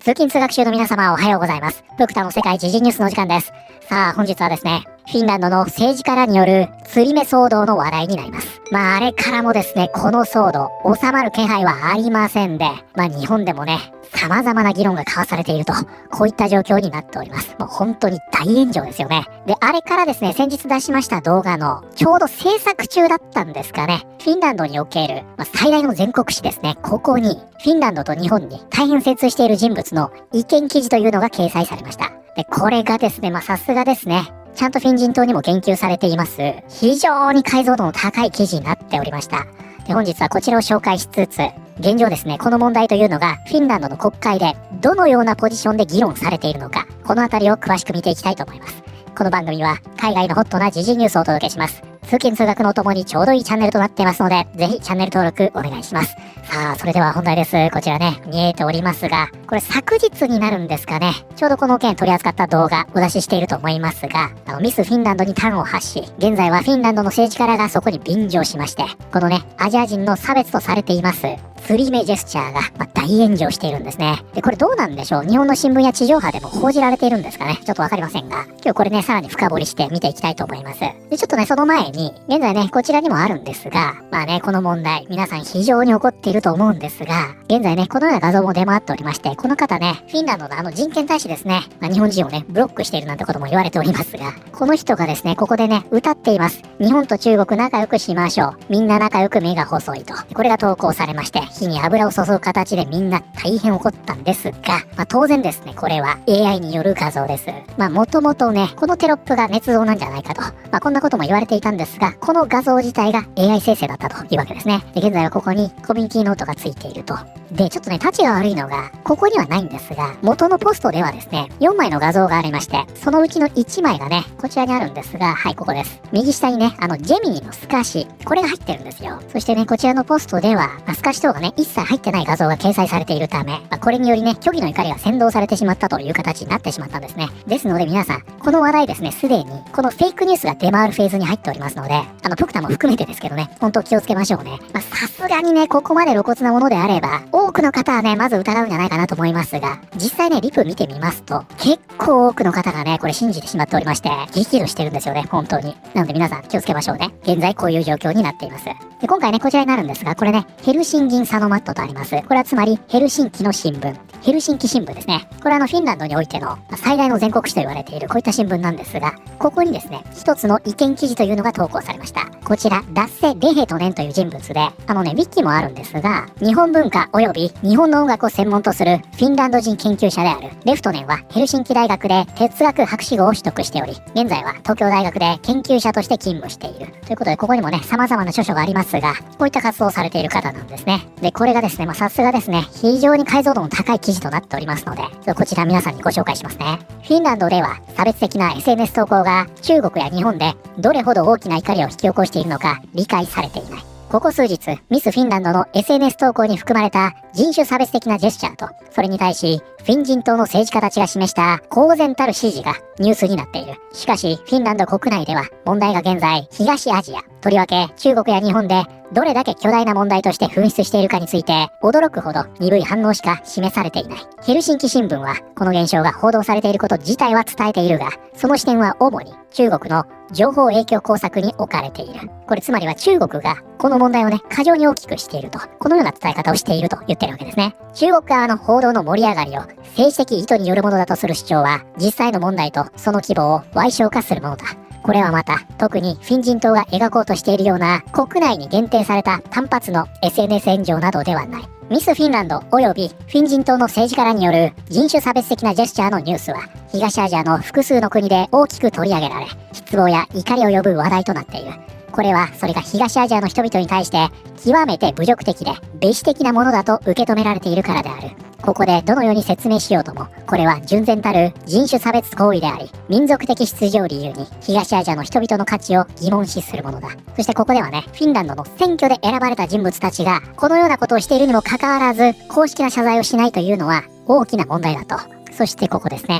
通勤通学中の皆様おはようございます。ブクタの世界時事ニュースの時間です。さあ本日はですね、フィンランドの政治家らによる釣り目騒動の話題になります。あれからもですね、この騒動収まる気配はありませんで、日本でもね、様々な議論が交わされていると、こういった状況になっております。もう本当に大炎上ですよね。で、あれからですね、先日出しました動画の、ちょうど制作中だったんですかね、フィンランドにおける、最大の全国紙ですね、ここに、フィンランドと日本に大変精通している人物の意見記事というのが掲載されました。で、これがですね、さすがですね、ちゃんとフィン人党にも言及されています、非常に解像度の高い記事になっておりました。で、本日はこちらを紹介しつつ、現状ですね、この問題というのがフィンランドの国会でどのようなポジションで議論されているのか、このあたりを詳しく見ていきたいと思います。この番組は海外のホットな時事ニュースをお届けします。通勤通学のともにちょうどいいチャンネルとなっていますので、ぜひチャンネル登録お願いします。さあ、それでは本題です。こちらね、見えておりますが、これ昨日になるんですかね。ちょうどこの件取り扱った動画お出ししていると思いますが、ミスフィンランドに端を発し、現在はフィンランドの政治家らがそこに便乗しまして、このね、アジア人の差別とされています、釣り目ジェスチャーが、大炎上しているんですね。で、これどうなんでしょう。日本の新聞や地上波でも報じられているんですかね。ちょっとわかりませんが、今日これね、さらに深掘りして見ていきたいと思います。で、ちょっとね、その前に、現在ね、こちらにもあるんですが、この問題、皆さん非常に怒っていると思うんですが、現在ね、このような画像も出回っておりまして、この方ね、フィンランドの人権大使ですね、日本人をね、ブロックしているなんてことも言われておりますが、この人がですね、ここでね、歌っています。日本と中国仲良くしましょう。みんな仲良く目が細いと。これが投稿されまして、火に油を注ぐ形でみんな大変怒ったんですが、当然ですね、これは AI による画像です。もともとね、このテロップが捏造なんじゃないかと、こんなことも言われていたんですが、この画像自体が AI 生成だったというわけですね。で、現在はここにコミュニティノートがついていると。で、ちょっとね、立ちが悪いのが、ここにはないんですが、元のポストではですね、4枚の画像がありまして、そのうちの1枚がね、こちらにあるんですが、はい、ここです。右下にね、ジェミニの透かし、これが入ってるんですよ。そしてね、こちらのポストでは、透かし等がね、一切入ってない画像が掲載されているため、これによりね、虚偽の怒りが扇動されてしまったという形になってしまったんですね。ですので皆さん、この話題ですね、すでに、このフェイクニュースが出回るフェーズに入っておりますので、プクタも含めてですけどね、本当気をつけましょうね。さすがにね、ここまで露骨なものであれば、多くの方はね、まず疑うんじゃないかなと思いますが、実際ね、リプ見てみますと、結構多くの方がね、これ信じてしまっておりまして、激怒してるんですよね、本当に。なので皆さん気をつけましょうね。現在こういう状況になっています。で、今回ね、こちらになるんですが、これね、ヘルシンギンサノマットとあります。これはつまり、ヘルシンキの新聞。ヘルシンキ新聞ですね。これフィンランドにおいての最大の全国紙と言われているこういった新聞なんですが、ここにですね、一つの意見記事というのが投稿されました。こちら、ダッセ・レヘトネンという人物で、ウィキもあるんですが、日本文化及び日本の音楽を専門とするフィンランド人研究者であるレフトネンはヘルシンキ大学で哲学博士号を取得しており、現在は東京大学で研究者として勤務している。ということで、ここにもね、様々な著書がありますが、こういった活動をされている方なんですね。で、これがですね、さすがですね、非常に解像度の高い記事となっておりますので、こちら皆さんにご紹介しますね。フィンランドでは差別的な SNS 投稿が中国や日本でどれほど大きな怒りを引き起こしているのか理解されていない。ここ数日、ミスフィンランドの SNS 投稿に含まれた人種差別的なジェスチャーと、それに対し、フィン人党の政治家たちが示した公然たる支持がニュースになっている。しかし、フィンランド国内では問題が現在、東アジア、とりわけ中国や日本でどれだけ巨大な問題として噴出しているかについて、驚くほど鈍い反応しか示されていない。ヘルシンキ新聞は、この現象が報道されていること自体は伝えているが、その視点は主に中国の情報影響工作に置かれている。これつまりは中国がこの問題をね、過剰に大きくしていると、このような伝え方をしていると言ってるわけですね。中国側の報道の盛り上がりを政治的意図によるものだとする主張は、実際の問題とその規模を矮小化するものだ。これはまた、特にフィン人党が描こうとしているような国内に限定された単発の SNS 炎上などではない。ミスフィンランド及びフィン人党の政治家らによる人種差別的なジェスチャーのニュースは、東アジアの複数の国で大きく取り上げられ、失望や怒りを呼ぶ話題となっている。これはそれが東アジアの人々に対して極めて侮辱的で蔑視的なものだと受け止められているからである。ここでどのように説明しようとも、これは純然たる人種差別行為であり、民族的出自を理由に東アジアの人々の価値を疑問視するものだ。そしてここではね、フィンランドの選挙で選ばれた人物たちがこのようなことをしているにもかかわらず公式な謝罪をしないというのは大きな問題だと。そしてここですね。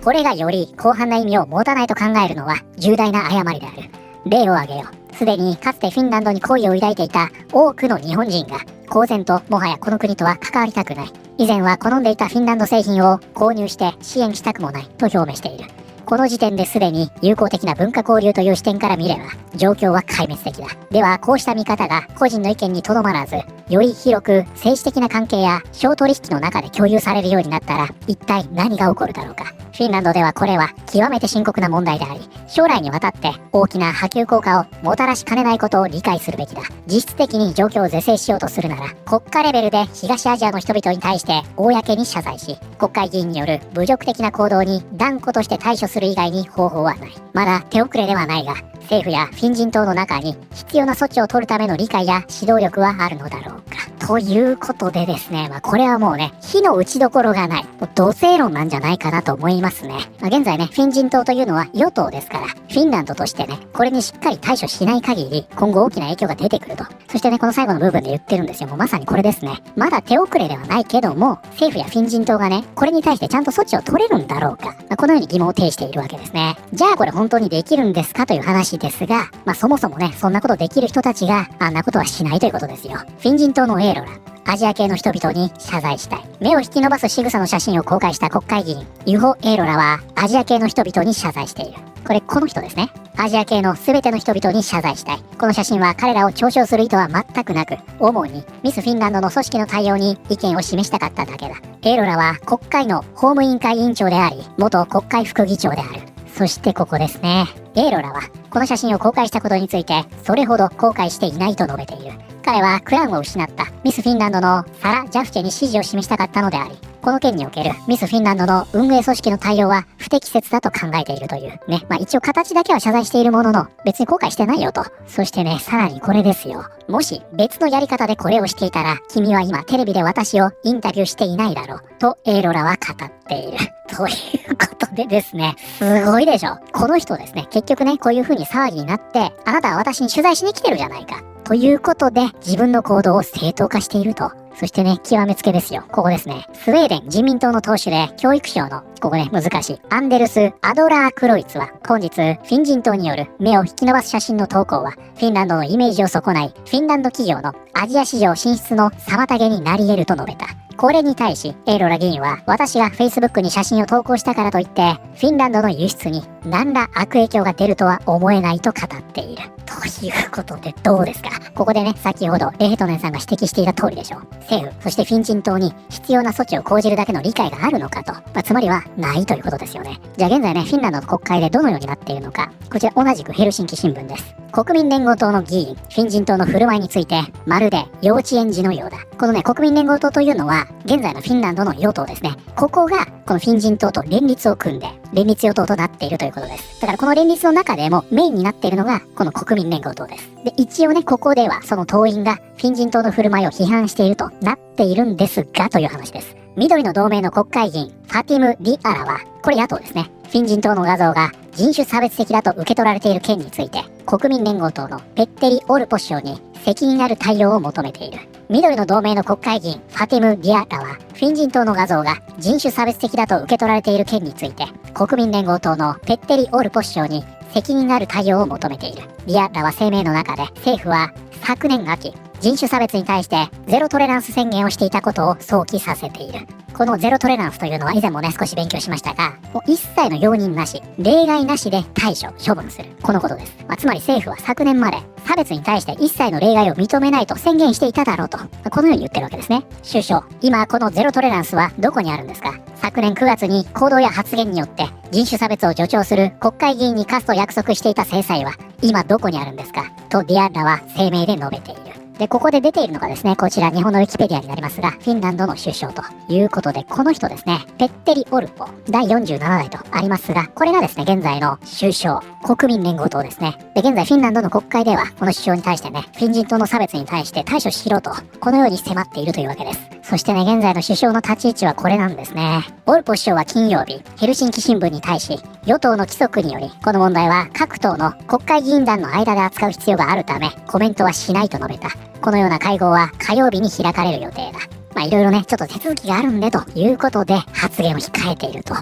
これがより広範な意味を持たないと考えるのは重大な誤りである。例を挙げよう。すでにかつてフィンランドに好意を抱いていた多くの日本人が公然ともはやこの国とは関わりたくない。以前は好んでいたフィンランド製品を購入して支援したくもないと表明している。この時点ですでに友好的な文化交流という視点から見れば状況は壊滅的だ。ではこうした見方が個人の意見にとどまらず、より広く政治的な関係や商取引の中で共有されるようになったら一体何が起こるだろうか。フィンランドではこれは極めて深刻な問題であり、将来にわたって大きな波及効果をもたらしかねないことを理解するべきだ。実質的に状況を是正しようとするなら、国家レベルで東アジアの人々に対して公に謝罪し、国会議員による侮辱的な行動に断固として対処する以外に方法はない。まだ手遅れではないが、政府やフィン人党の中に必要な措置を取るための理解や指導力はあるのだろうか。ということでですね、これはもうね、火の打ちどころがない、土星論なんじゃないかなと思いますね。現在ね、フィン人党というのは与党ですから、フィンランドとしてね、これにしっかり対処しない限り、今後大きな影響が出てくると。そしてね、この最後の部分で言ってるんですよ。もうまさにこれですね。まだ手遅れではないけども、政府やフィン人党がね、これに対してちゃんと措置を取れるんだろうか。このように疑問を呈しているわけですね。じゃあこれ本当にできるんですかという話ですが、そもそもね、そんなことできる人たちがあんなことはしないということですよ。フィン人党のエーロラ、アジア系の人々に謝罪したい。目を引き伸ばす仕草の写真を公開した国会議員、ユホ・エーロラはアジア系の人々に謝罪している。この人ですね。アジア系の全ての人々に謝罪したい。この写真は彼らを嘲笑する意図は全くなく、主にミスフィンランドの組織の対応に意見を示したかっただけだ。エーロラは国会の法務委員会委員長であり、元国会副議長である。そしてここですね。エーロラはこの写真を公開したことについてそれほど後悔していないと述べている。彼はクラウンを失ったミスフィンランドのサラ・ジャフチェに支持を示したかったのであり、この件におけるミスフィンランドの運営組織の対応は不適切だと考えているというね。一応形だけは謝罪しているものの別に後悔してないよと。そしてね、さらにこれですよ。もし別のやり方でこれをしていたら君は今テレビで私をインタビューしていないだろうとエーロラは語っているということでですね、すごいでしょ。この人ですね、結局ね、こういう風に騒ぎになってあなたは私に取材しに来てるじゃないかということで自分の行動を正当化していると。そしてね、極めつけですよ。ここですね。スウェーデン人民党の党首で教育省の、ここね、難しい。アンデルス・アドラー・クロイツは、本日、フィン人党による目を引き伸ばす写真の投稿は、フィンランドのイメージを損ない、フィンランド企業のアジア市場進出の妨げになり得ると述べた。これに対し、エーロラ議員は、私が Facebook に写真を投稿したからといって、フィンランドの輸出に何ら悪影響が出るとは思えないと語っている。ということでどうですか。ここでね、先ほどレヘトネンさんが指摘していた通りでしょう。政府、そしてフィン人党に必要な措置を講じるだけの理解があるのかと。つまりはないということですよね。じゃあ現在ね、フィンランドの国会でどのようになっているのか。こちら同じくヘルシンキ新聞です。国民連合党の議員、フィン人党の振る舞いについて、まるで幼稚園児のようだ。このね、国民連合党というのは、現在のフィンランドの与党ですね。ここが、このフィン人党と連立を組んで、連立与党となっているということです。だからこの連立の中でもメインになっているのが、この国民連合党です。で、一応ね、ここでは、その党員がフィン人党の振る舞いを批判しているとなっているんですが、という話です。緑の同盟の国会議員、ファティム・ディアラは、これ野党ですね。フィン人党の画像が人種差別的だと受け取られている件について、国民連合党のペッテリ・オルポ首相に責任ある対応を求めている。緑の同盟の国会議員、ファティム・ディアラは、フィン人党の画像が人種差別的だと受け取られている件について、国民連合党のペッテリ・オルポ首相に責任ある対応を求めている。ディアラは声明の中で、政府は昨年秋、人種差別に対してゼロトレランス宣言をしていたことを想起させている。このゼロトレランスというのは以前もね少し勉強しましたが、もう一切の容認なし、例外なしで対処、処分する。このことです。つまり政府は昨年まで差別に対して一切の例外を認めないと宣言していただろうと、このように言ってるわけですね。首相、今このゼロトレランスはどこにあるんですか。昨年9月に行動や発言によって人種差別を助長する国会議員に課すと約束していた制裁は今どこにあるんですかとディアッラは声明で述べている。で、ここで出ているのがですね、こちら日本のウィキペディアになりますが、フィンランドの首相ということで、この人ですね、ペッテリ・オルポ、第47代とありますが、これがですね、現在の首相、国民連合党ですね。で、現在フィンランドの国会では、この首相に対してね、フィン人党の差別に対して対処しろと、このように迫っているというわけです。そしてね、現在の首相の立ち位置はこれなんですね。オルポ首相は金曜日、ヘルシンキ新聞に対し、与党の規則により、この問題は各党の国会議員団の間で扱う必要があるため、コメントはしないと述べた。このような会合は火曜日に開かれる予定だ。いろいろね、ちょっと手続きがあるんでということで発言を控えていると。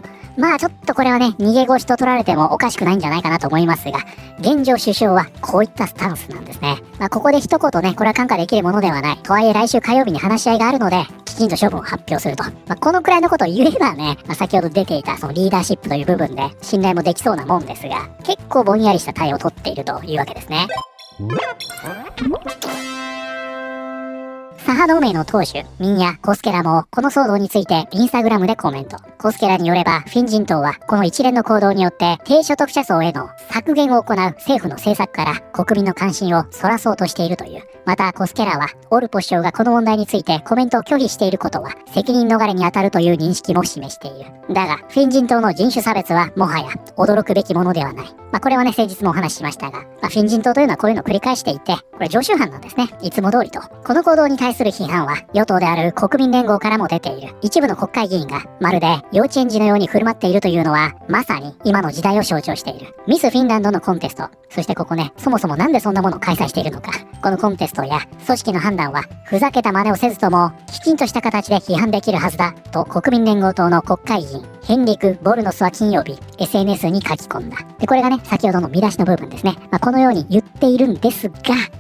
ちょっとこれはね、逃げ腰と取られてもおかしくないんじゃないかなと思いますが、現状首相はこういったスタンスなんですね。ここで一言ね、これは看過できるものではない。とはいえ来週火曜日に話し合いがあるので、きちんと処分を発表すると。このくらいのことを言えばね、先ほど出ていたそのリーダーシップという部分で信頼もできそうなもんですが、結構ぼんやりした対応を取っているというわけですね。左派同盟の党首、ミンヤ・コスケラもこの騒動についてインスタグラムでコメント。コスケラによれば、フィン人党はこの一連の行動によって低所得者層への削減を行う政府の政策から国民の関心をそらそうとしているという。また、コスケラはオルポ首相がこの問題についてコメントを拒否していることは責任逃れに当たるという認識も示している。だが、フィン人党の人種差別はもはや驚くべきものではない。これはね、先日もお話ししましたが、フィン人党というのはこういうのを繰り返していて、これ常習犯なんですね。いつも通りと。この行動に対する批判は与党である国民連合からも出ている。一部の国会議員がまるで幼稚園児のように振る舞っているというのは、まさに今の時代を象徴している。ミスフィンランドのコンテスト。そしてここね、そもそもなんでそんなものを開催しているのか。このコンテストや組織の判断はふざけた真似をせずともきちんとした形で批判できるはずだと国民連合党の国会議員ヘンリク・ボルノスは金曜日 SNS に書き込んだ。でこれがね、先ほどの見出しの部分ですね。このように言っているんですが、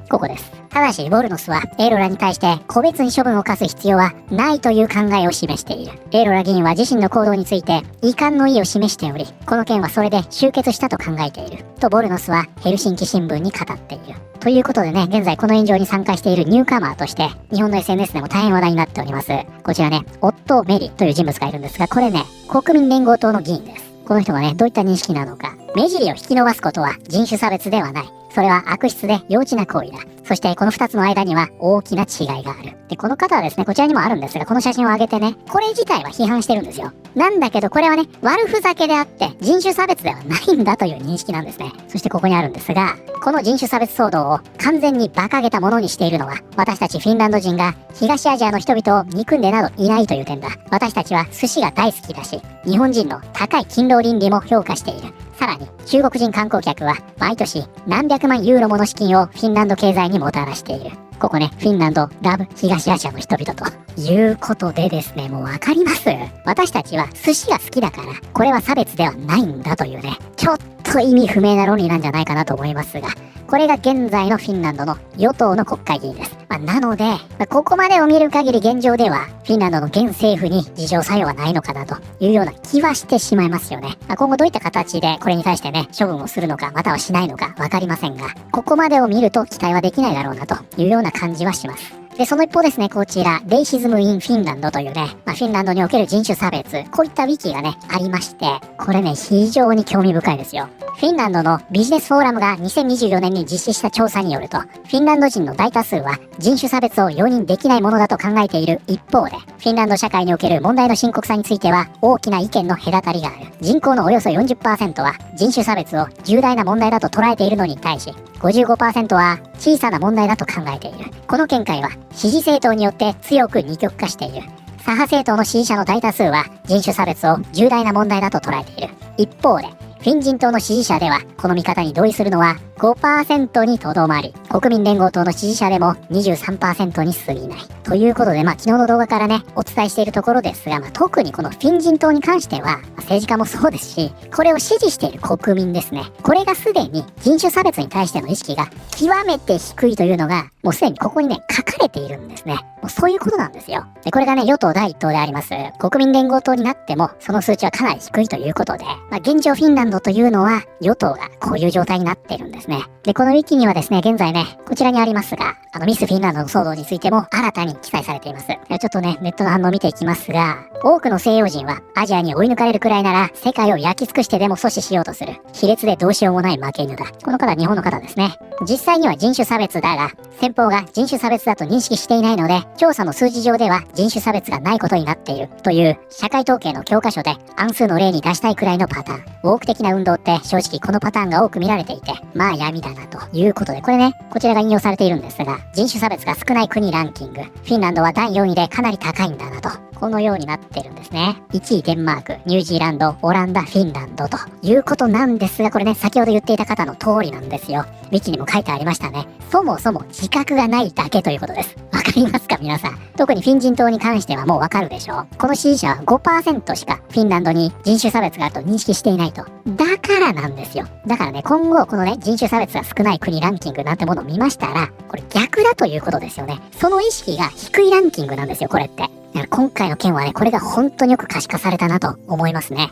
ここです。ただしボルノスはエーロラに対して個別に処分を課す必要はないという考えを示している。エーロラ議員は自身の行動について遺憾の意を示しており、この件はそれで終結したと考えているとボルノスはヘルシンキ新聞に語っている。ということでね、現在この炎上に参加しているニューカマーとして日本の SNS でも大変話題になっております。こちらね、オットー・メリという人物がいるんですが、これね、国民連合党の議員です。この人がね、どういった認識なのか。目尻を引き伸ばすことは人種差別ではない。それは悪質で幼稚な行為だ。そしてこの2つの間には大きな違いがある。で、この方はですね、こちらにもあるんですが、この写真を上げてね、これ自体は批判してるんですよ。なんだけどこれはね、悪ふざけであって人種差別ではないんだという認識なんですね。そしてここにあるんですが、この人種差別騒動を完全に馬鹿げたものにしているのは、私たちフィンランド人が東アジアの人々を憎んでなどいないという点だ。私たちは寿司が大好きだし、日本人の高い勤労倫理も評価している。さらに中国人観光客は毎年何百万ユーロもの資金をフィンランド経済にもたらしている。ここね、フィンランドラブ東アジアの人々ということでですね、もうわかります？私たちは寿司が好きだからこれは差別ではないんだというね、ちょっと意味不明な論理なんじゃないかなと思いますが、これが現在のフィンランドの与党の国会議員です。なので、ここまでを見る限り現状ではフィンランドの現政府に自浄作用はないのかなというような気はしてしまいますよね。今後どういった形でこれに対してね、処分をするのかまたはしないのかわかりませんが、ここまでを見ると期待はできないだろうなというような感じはします。で、その一方ですね、こちら、レイシズム・イン・フィンランドというね、フィンランドにおける人種差別、こういったウィキがね、ありまして、これね、非常に興味深いですよ。フィンランドのビジネスフォーラムが2024年に実施した調査によると、フィンランド人の大多数は人種差別を容認できないものだと考えている一方で、フィンランド社会における問題の深刻さについては大きな意見の隔たりがある。人口のおよそ 40% は人種差別を重大な問題だと捉えているのに対し、55% は小さな問題だと考えている。この見解は支持政党によって強く二極化している。左派政党の支持者の大多数は人種差別を重大な問題だと捉えている。一方で、フィン人党の支持者ではこの見方に同意するのは 5% にとどまり、国民連合党の支持者でも 23% に過ぎない。ということで、昨日の動画からね、お伝えしているところですが、特にこのフィン人党に関しては、政治家もそうですし、これを支持している国民ですね。これがすでに人種差別に対しての意識が極めて低いというのが、もうすでにここにね、書かれているんですね。もうそういうことなんですよ。で、これがね、与党第一党であります、国民連合党になっても、その数値はかなり低いということで、現状フィンランドというのは、与党がこういう状態になっているんですね。で、このウィキにはですね、現在ね、こちらにありますが、ミスフィンランドの騒動についても新たに記載されています。ちょっとね、ネットの反応を見ていきますが、多くの西洋人はアジアに追い抜かれるくらいなら世界を焼き尽くしてでも阻止しようとする。卑劣でどうしようもない負け犬だ。この方は日本の方ですね。実際には人種差別だが、先方が人種差別だと認識していないので、調査の数字上では人種差別がないことになっているという社会統計の教科書で暗数の例に出したいくらいのパターン。ウォーク的な運動って正直このパターンが多く見られていて、闇だなということで、これね、こちらが引用されているんですが、人種差別が少ない国ランキング、フィンランドは第4位でかなり高いんだなと。このようになってるんですね。1位デンマーク、ニュージーランド、オランダ、フィンランドということなんですが、これね、先ほど言っていた方の通りなんですよ。ウィキにも書いてありましたね。そもそも自覚がないだけということです。わかりますか皆さん。特にフィン人党に関してはもうわかるでしょう。この支持者は 5% しかフィンランドに人種差別があると認識していないと。だからなんですよ。だからね、今後このね、人種差別が少ない国ランキングなんてものを見ましたら、これ逆だということですよね。その意識が低いランキングなんですよ、これって。だから今回の件はね、これが本当によく可視化されたなと思いますね。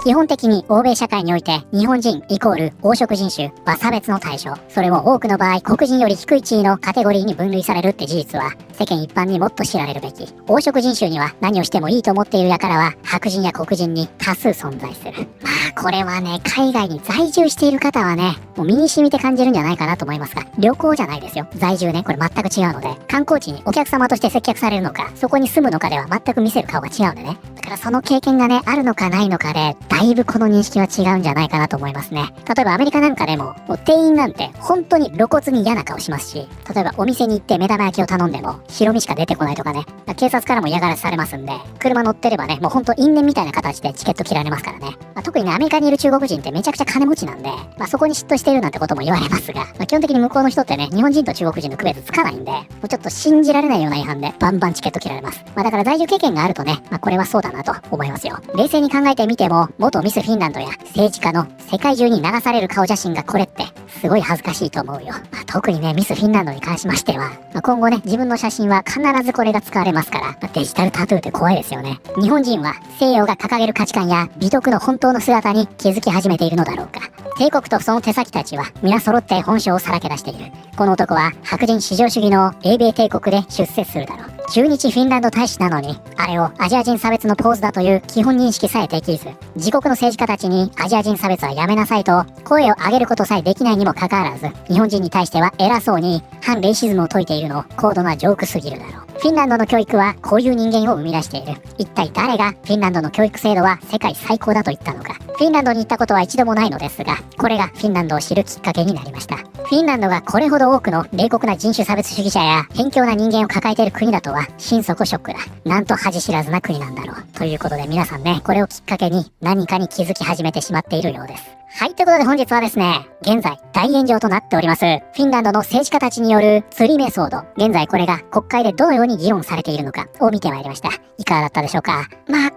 基本的に欧米社会において日本人イコール黄色人種は差別の対象。それも多くの場合黒人より低い地位のカテゴリーに分類されるって事実は世間一般にもっと知られるべき。黄色人種には何をしてもいいと思っている輩は白人や黒人に多数存在する。まあこれはね、海外に在住している方はね、もう身に染みて感じるんじゃないかなと思いますが、旅行じゃないですよ。在住ね、これ全く違うので、観光地にお客様として接客されるのか、そこに住むのかでは全く見せる顔が違うんでね。だからその経験がね、あるのかないのかで、だいぶこの認識は違うんじゃないかなと思いますね。例えばアメリカなんかでも、店員なんて本当に露骨に嫌な顔しますし、例えばお店に行って目玉焼きを頼んでも、白身しか出てこないとかね、警察からも嫌がらせされますんで、車乗ってればね、もう本当因縁みたいな形でチケット切られますからね。特にね、アメリカにいる中国人ってめちゃくちゃ金持ちなんで、そこに嫉妬しているなんてことも言われますが、基本的に向こうの人ってね、日本人と中国人の区別つかないんで、もうちょっと信じられないような違反でバンバンチケット切られます。だから在住経験があるとね、これはそうだなと思いますよ。冷静に考えてみても、元ミスフィンランドや政治家の世界中に流される顔写真がこれってすごい恥ずかしいと思うよ。特にね、ミスフィンランドに関しましては、今後ね、自分の写真は必ずこれが使われますから、デジタルタトゥーって怖いですよね。日本人は西洋が掲げる価値観や美徳の本当の姿に気づき始めているのだろうか。帝国とその手先たちは皆揃って本性をさらけ出している。この男は白人至上主義の英米帝国で出世するだろう。駐日フィンランド大使なのに、あれをアジア人差別のポーズだという基本認識さえできず、自国の政治家たちにアジア人差別はやめなさいと声を上げることさえできないにもかかわらず、日本人に対しては偉そうに反レイシズムを説いているの高度なジョークすぎるだろう。フィンランドの教育はこういう人間を生み出している。一体誰がフィンランドの教育制度は世界最高だと言ったのか。フィンランドに行ったことは一度もないのですが、これがフィンランドを知るきっかけになりました。フィンランドがこれほど多くの冷酷な人種差別主義者や偏境な人間を抱えている国だとは心底ショックだ。なんと恥知らずな国なんだろう。ということで皆さんね、これをきっかけに何かに気づき始めてしまっているようです。はい、ということで本日はですね、現在大炎上となっております、フィンランドの政治家たちによる釣り目騒動。現在これが国会でどのように議論されているのかを見てまいりました。いかがだったでしょうか。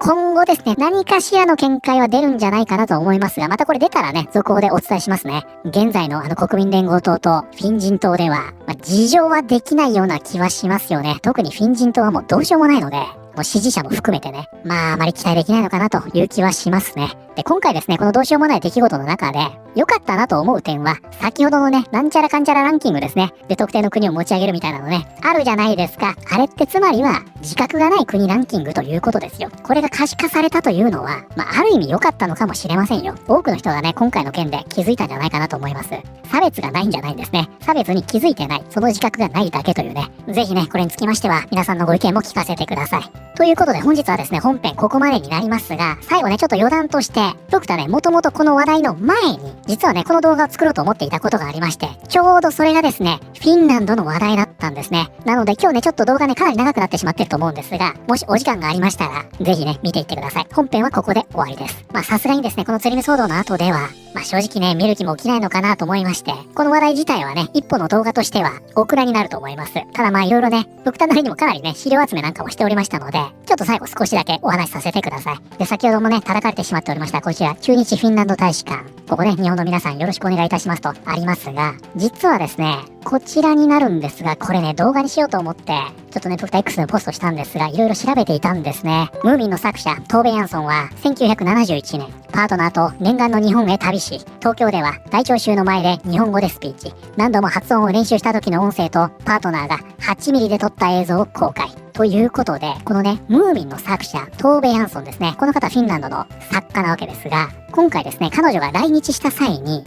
今後ですね、何かしらの見解は出るんじゃないかなと思いますが、またこれ出たらね、続報でお伝えしますね。現在の国民連合党とフィン人党では、事情はできないような気はしますよね。特にフィン人党はもうどうしようもないので、もう支持者も含めてね、あまり期待できないのかなという気はしますね。で、今回ですね、このどうしようもない出来事の中で、良かったなと思う点は、先ほどのね、なんちゃらかんちゃらランキングですね。で、特定の国を持ち上げるみたいなのね、あるじゃないですか。あれってつまりは、自覚がない国ランキングということですよ。これが可視化されたというのは、ある意味良かったのかもしれませんよ。多くの人がね、今回の件で気づいたんじゃないかなと思います。差別がないんじゃないんですね。差別に気づいてない、その自覚がないだけというね。ぜひね、これにつきましては、皆さんのご意見も聞かせてください。ということで本日はですね、本編ここまでになりますが、最後ね、ちょっと余談として、ドクターね、もともとこの話題の前に、実はね、この動画を作ろうと思っていたことがありまして、ちょうどそれがですね、フィンランドの話題だったんですね。なので今日ね、ちょっと動画ね、かなり長くなってしまってると思うんですが、もしお時間がありましたら、ぜひね、見ていってください。本編はここで終わりです。さすがにですね、この釣り目騒動の後では、正直ね、見る気も起きないのかなと思いまして、この話題自体はね、一歩の動画としては、オクラになると思います。ただいろいろね、ドクターなりにもかなりね、資料集めなんかもしておりましたので、ちょっと最後少しだけお話しさせてください。で、先ほどもね、叩かれてしまっておりました、こちら、駐日フィンランド大使館。ここね、日本の皆さんよろしくお願いいたしますとありますが、実はですね、こちらになるんですが、これね、動画にしようと思って、ちょっとね、ドクター X でポストしたんですが、いろいろ調べていたんですね。ムーミンの作者、トーベ・ヤンソンは、1971年、パートナーと念願の日本へ旅し、東京では大聴衆の前で日本語でスピーチ。何度も発音を練習した時の音声と、パートナーが8ミリで撮った映像を公開。ということで、このね、ムーミンの作者、トーベ・ヤンソンですね。この方、フィンランドの作家なわけですが、今回ですね、彼女が来日した際に、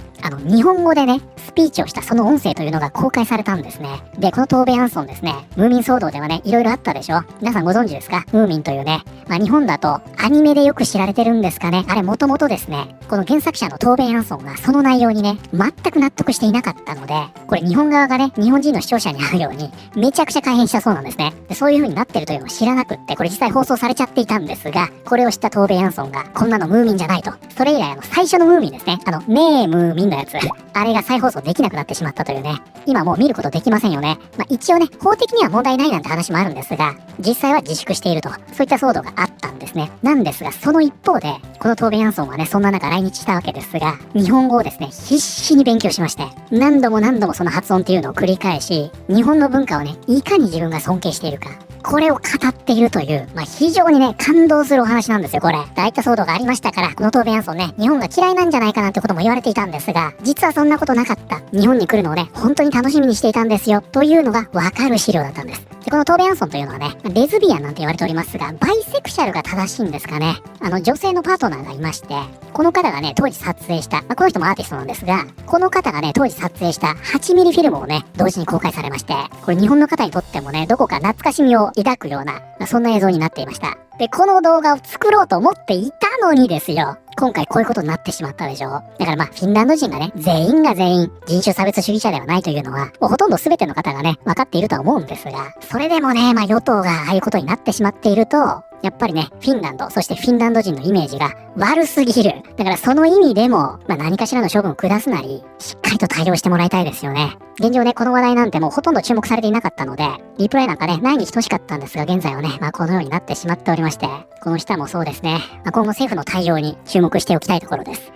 日本語でね、スピーチをしたその音声というのが公開されたんですね。で、このトーベ・ヤンソンですね、ムーミン騒動ではね、いろいろあったでしょ。皆さんご存知ですか？ムーミンというね、日本だとアニメでよく知られてるんですかね。あれもともとですね、この原作者のトーベ・ヤンソンがその内容にね、全く納得していなかったので、これ日本側がね、日本人の視聴者に合うように、めちゃくちゃ改変したそうなんですね。で、そういう風になってるというのを知らなくって、これ実際放送されちゃっていたんですが、これを知ったトーベ・ヤンソンが、こんなのムーミンじゃないと。それ以来最初のムーミンですね。ねえムーミンのやつ。あれが再放送できなくなってしまったというね。今もう見ることできませんよね。一応ね、法的には問題ないなんて話もあるんですが、実際は自粛していると。そういった騒動があったんですね。なんですが、その一方で、このトーベ・ヤンソンはね、そんな中来日したわけですが、日本語をですね、必死に勉強しまして、何度も何度もその発音っていうのを繰り返し、日本の文化をね、いかに自分が尊敬しているか、これを語っているという、非常にね、感動するお話なんですよ、これ。ああいった騒動がありましたから、このトーベ・ヤンソンね、日本が嫌いなんじゃないかなんてことも言われていたんですが、実はそんなことなかった。日本に来るのをね、本当に楽しみにしていたんですよ、というのがわかる資料だったんです。で、このトーベ・ヤンソンというのはね、レズビアンなんて言われておりますが、バイセクシャルが正しいんですかね。女性のパートナーがいまして、この方がね、当時撮影した、この人もアーティストなんですが、この方がね、当時撮影した8ミリフィルムをね、同時に公開されまして、これ日本の方にとってもね、どこか懐かしみを抱くような、そんな映像になっていました。で、この動画を作ろうと思っていたのにですよ。今回こういうことになってしまったでしょ。だからフィンランド人がね、全員が全員人種差別主義者ではないというのは、もうほとんど全ての方がね、分かっているとは思うんですが、それでもね、与党がああいうことになってしまっていると、やっぱりね、フィンランド、そしてフィンランド人のイメージが悪すぎる。だからその意味でも、何かしらの処分を下すなり、しっかりと対応してもらいたいですよね。現状ね、この話題なんてもうほとんど注目されていなかったので、リプライなんかね、ないに等しかったんですが、現在はね、このようになってしまっておりまして、この下もそうですね、今後政府の対応に注目しておきたいところです。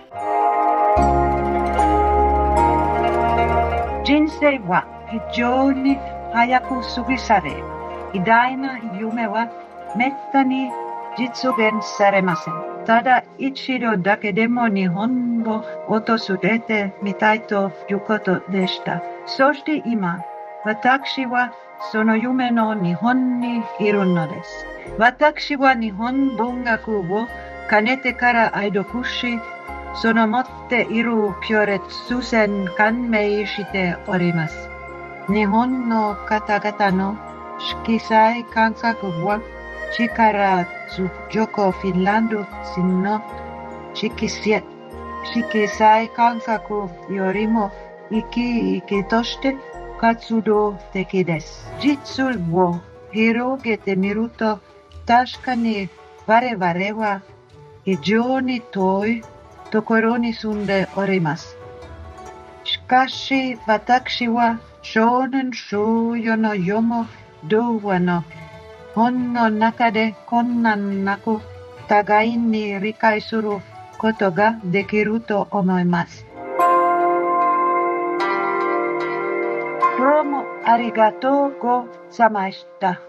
人生は非常に早く過ぎ去り、偉大な夢はめったに実現されません。ただ一度だけでも日本を訪れてみたいということでした。そして今、私はその夢の日本にいるのです。私は日本文学をかねてから愛読し、その持っている強烈に感銘しております。日本の方々の色彩感覚は力強くフィンランド人の色彩感覚よりも生き生きとして活動的です。実を広げてみると、確かに我々は非常に遠いところに住んでおります。しかし私は少年少女の読む童話の本の中で困難なく互いに理解することができると思います。どうもありがとうございました。